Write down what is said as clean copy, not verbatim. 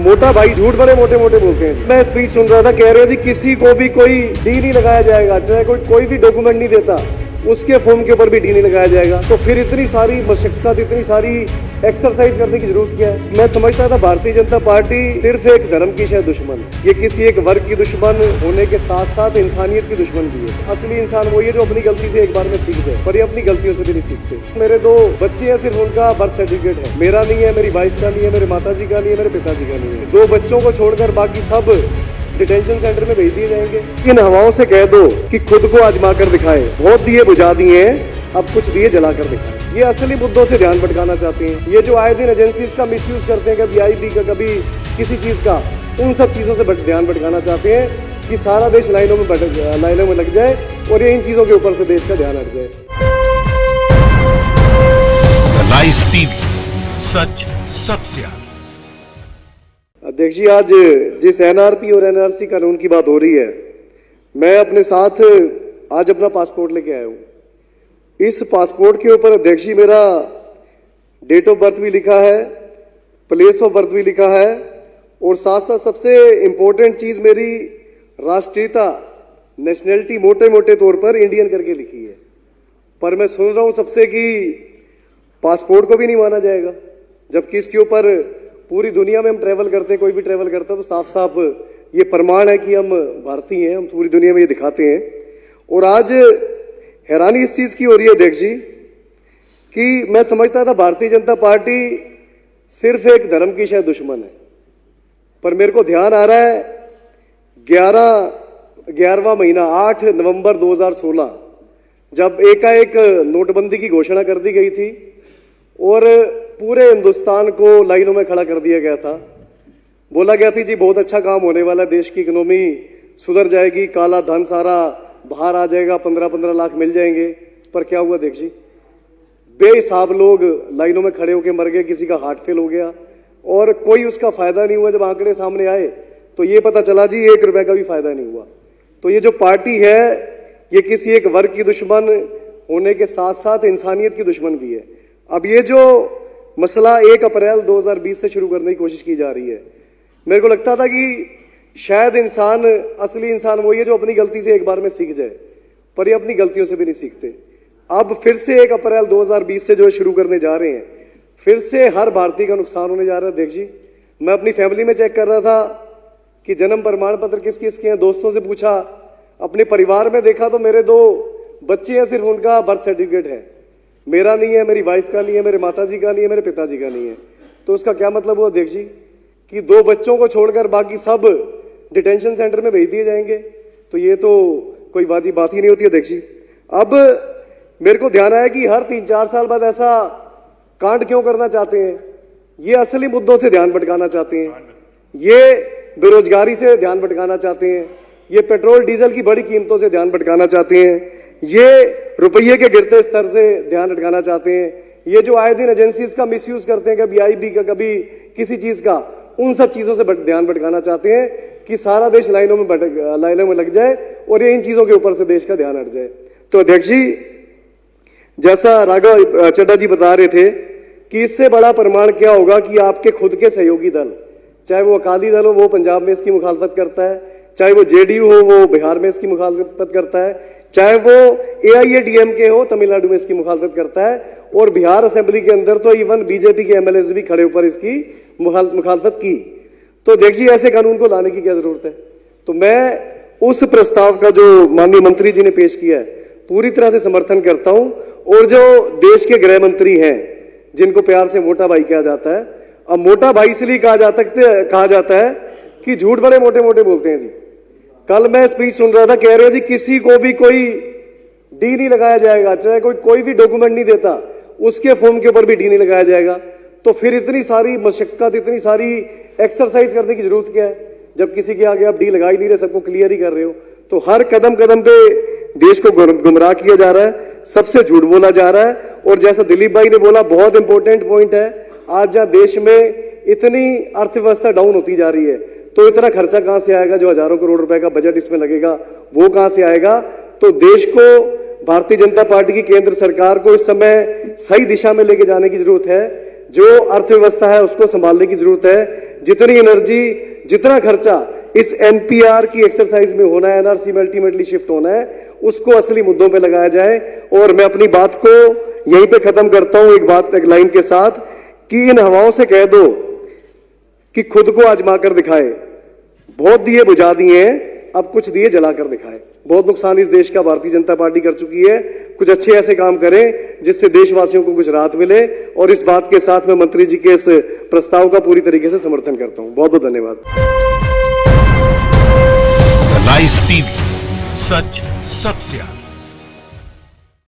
मोटा भाई झूठ बड़े मोटे मोटे बोलते हैं। मैं स्पीच सुन रहा था, कह रहे हैं जी किसी को भी कोई डी नहीं लगाया जाएगा, चाहे कोई भी डॉक्यूमेंट नहीं देता उसके फॉर्म के ऊपर भी डी नहीं लगाया जाएगा। तो फिर इतनी सारी मशक्कत, इतनी सारी एक्सरसाइज करने की जरूरत क्या है। मैं समझता था भारतीय जनता पार्टी सिर्फ एक धर्म की शायद दुश्मन, ये किसी एक वर्ग की दुश्मन होने के साथ साथ इंसानियत की दुश्मन भी है। असली इंसान वही है जो अपनी गलती से एक बार में सीख जाए, पर ये अपनी गलतियों से भी नहीं सीखते। मेरे 2 बच्चे हैं, सिर्फ उनका बर्थ सर्टिफिकेट है, मेरा नहीं है, मेरी वाइफ का नहीं है, मेरे माताजी का नहीं है, मेरे पिताजी का नहीं है। 2 बच्चों को छोड़कर बाकी सब डिटेंशन सेंटर में भेज दिए जाएंगे। इन हवाओं से कह दो कि खुद को आजमा कर दिखाए, बहुत दिए बुझा दिए हैं, अब कुछ दिए जला कर दिखाए। ये असली मुद्दों से ध्यान भटकाना चाहते हैं। ये जो आए दिन एजेंसीज का मिसयूज करते हैं, कभी आईबी का, कभी किसी चीज का, उन सब चीजों से ध्यान भटकाना चाहते हैं कि सारा देश लाइनों में लग जाए और ये इन चीजों के ऊपर से देश का ध्यान हट जाए। लाइव टीवी, सच सबसे आगे। अध्यक्ष जी, आज जिस एनआरपी और एनआरसी कानून की बात हो रही है, मैं अपने साथ आज अपना पासपोर्ट लेके आया हूं। इस पासपोर्ट के ऊपर अध्यक्ष जी मेरा डेट ऑफ बर्थ भी लिखा है, प्लेस ऑफ बर्थ भी लिखा है और साथ साथ सबसे इंपॉर्टेंट चीज मेरी राष्ट्रीयता, नेशनैलिटी मोटे मोटे तौर पर इंडियन करके लिखी है। पर मैं सुन रहा हूं सबसे कि पासपोर्ट को भी नहीं माना जाएगा, जबकि इसके ऊपर पूरी दुनिया में हम ट्रैवल करते हैं, कोई भी ट्रैवल करता है तो साफ साफ ये प्रमाण है कि हम भारतीय हैं, हम पूरी दुनिया में ये दिखाते हैं। और आज हैरानी इस चीज की हो रही है अध्यक्ष जी कि मैं समझता था भारतीय जनता पार्टी सिर्फ एक धर्म की शायद दुश्मन है, पर मेरे को ध्यान आ रहा है 11वां महीना 8 नवंबर 2016 जब एकाएक नोटबंदी की घोषणा कर दी गई थी और पूरे हिंदुस्तान को लाइनों में खड़ा कर दिया गया था। बोला गया था जी बहुत अच्छा काम होने वाला है, देश की इकोनॉमी सुधर जाएगी, काला धन सारा बाहर आ जाएगा, 15-15 लाख मिल जाएंगे। पर क्या हुआ अध्यक्ष जी, बेहिसाब लोग लाइनों में खड़े होकर मर गए, किसी का हार्ट फेल हो गया और कोई उसका फायदा नहीं हुआ। जब आंकड़े सामने आए तो ये पता चला जी 1 रुपए का भी फायदा नहीं हुआ। तो ये जो पार्टी है ये किसी एक वर्ग की दुश्मन होने के साथ साथ इंसानियत की दुश्मन भी है। अब ये जो मसला 1 अप्रैल 2020 से शुरू करने की कोशिश की जा रही है, मेरे को लगता था कि शायद इंसान, असली इंसान वही है जो अपनी गलती से एक बार में सीख जाए, पर ये अपनी गलतियों से भी नहीं सीखते। अब फिर से 1 अप्रैल 2020 से जो शुरू करने जा रहे हैं, फिर से हर भारतीय का नुकसान होने जा रहा है। अध्यक्ष जी, मैं अपनी फैमिली में चेक कर रहा था कि जन्म प्रमाण पत्र किस किस के हैं, दोस्तों से पूछा, अपने परिवार में देखा तो मेरे 2 बच्चे हैं, सिर्फ उनका बर्थ सर्टिफिकेट है, मेरा नहीं है, मेरी वाइफ का नहीं है, मेरे माताजी का नहीं है, मेरे पिताजी का नहीं है। तो उसका क्या मतलब हुआ अध्यक्ष जी कि 2 बच्चों को छोड़कर बाकी सब डिटेंशन सेंटर में भेज दिए जाएंगे। तो ये तो कोई बाजी बात ही नहीं होती अध्यक्ष जी। अब मेरे को ध्यान आया कि हर 3-4 साल बाद ऐसा कांड क्यों करना चाहते हैं। ये असली मुद्दों से ध्यान भटकाना चाहते हैं, ये बेरोजगारी से ध्यान भटकाना चाहते हैं, ये पेट्रोल डीजल की बड़ी कीमतों से ध्यान भटकाना चाहते हैं, ये रुपये के गिरते स्तर से ध्यान भटकाना चाहते हैं, ये जो आए दिन एजेंसीज का मिसयूज करते हैं, कभी आईबी का, कभी किसी चीज का, उन सब चीजों से ध्यान भटकाना चाहते हैं कि सारा देश लाइनों में लग जाए और ये इन चीजों के ऊपर से देश का ध्यान हट जाए। तो अध्यक्ष जी, जैसा राघव चड्ढा जी बता रहे थे कि इससे बड़ा प्रमाण क्या होगा कि आपके खुद के सहयोगी दल, चाहे वो अकाली दल हो, वो पंजाब में इसकी मुखालफत करता है, चाहे वो जेडीयू हो, वो बिहार में इसकी मुखालफत करता है, चाहे वो AIADMK हो, तमिलनाडु में इसकी मुखालफत करता है, और बिहार असेंबली के अंदर तो इवन बीजेपी के MLAs भी खड़े होकर इसकी मुखालफत की। तो देखिए ऐसे कानून को लाने की क्या जरूरत है। तो मैं उस प्रस्ताव का जो माननीय मंत्री जी ने पेश किया है पूरी तरह से समर्थन करता हूं। और जो देश के गृह मंत्री हैं जिनको प्यार से मोटा भाई कहा जाता है, अब मोटा भाई इसलिए कहा जाता है कि झूठ बड़े मोटे मोटे बोलते हैं जी। कल मैं स्पीच सुन रहा था, कह रहे हैं जी किसी को भी कोई डी नहीं लगाया जाएगा, चाहे कोई भी डॉक्यूमेंट नहीं देता उसके फॉर्म के ऊपर भी डी नहीं लगाया जाएगा। तो फिर इतनी सारी मशक्कत, इतनी सारी एक्सरसाइज करने की जरूरत क्या है, जब किसी के आगे आप डी लगा ही नहीं रहे, सबको क्लियर ही कर रहे हो। तो हर कदम कदम पे देश को गुमराह किया जा रहा है, सबसे झूठ बोला जा रहा है। और जैसा दिलीप भाई ने बोला, बहुत इंपॉर्टेंट पॉइंट है, आज जहां देश में इतनी अर्थव्यवस्था डाउन होती जा रही है तो इतना खर्चा कहां से आएगा, जो हजारों करोड़ रुपए का बजट इसमें लगेगा वो कहां से आएगा। तो देश को, भारतीय जनता पार्टी की केंद्र सरकार को इस समय सही दिशा में लेके जाने की जरूरत है। जो अर्थव्यवस्था है उसको संभालने की जरूरत है। जितनी एनर्जी, जितना खर्चा इस एनपीआर की एक्सरसाइज में होना है, एनआरसी में अल्टीमेटली शिफ्ट होना है, उसको असली मुद्दों पे लगाया जाए। और मैं अपनी बात को यहीं पे खत्म करता हूं एक लाइन के साथ कि इन हवाओं से कह दो कि खुद को आजमा कर दिखाए। बहुत दिए बुझा दिए हैं, अब कुछ दिए जलाकर दिखाए। बहुत नुकसान इस देश का भारतीय जनता पार्टी कर चुकी है। कुछ अच्छे ऐसे काम करें जिससे देशवासियों को कुछ राहत मिले। और इस बात के साथ मैं मंत्री जी के इस प्रस्ताव का पूरी तरीके से समर्थन करता हूं। बहुत बहुत धन्यवाद। लाइव टीवी, सच सबसे आगे।